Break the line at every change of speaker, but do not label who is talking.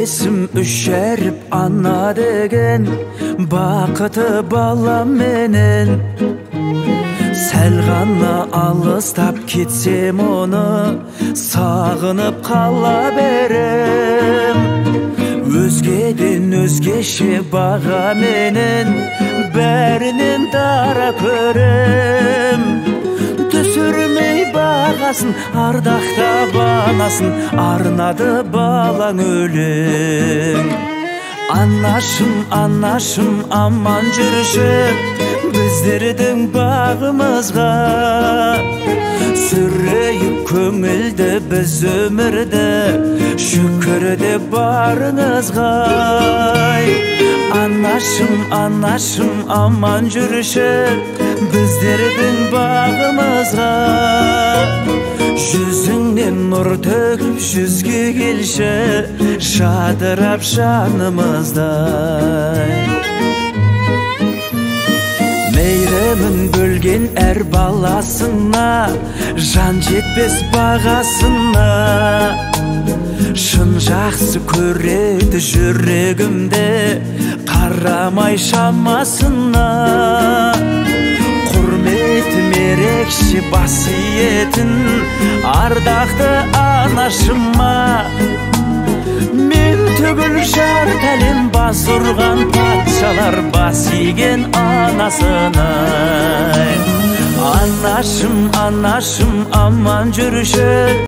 есім үшеріп ана деген бақыты балам менен. Сәл ғана алыстап кетсем оны сағынып қала берем. Өзгеден өзгеше баға менен бәрінен дара көрем. Түсірмей бағасын, ардақтап анасын, арнады балаң өлең. Анашым, анашым, аман жүрші біздердің бағымызға. Сүрейіп көңілді біз өмірді, шүкірді барыңызға. Анашым, анашым, аман жүрші біздердің бағымызға. Жүзіңнен нұр төгіп жүзге келші, жадырап жанымыздай. Мейірімін бөлген әр баласына, жан жетпес бағасына. Шын жақсы көреді жүрегімде, қарамай шамасына. Құрметім ерекше басиетін, ардақты анашыма. Мен түгіл жарты әлем бас ұрған патшалар бас иген анасына. Анашым, анашым, аман жүрші.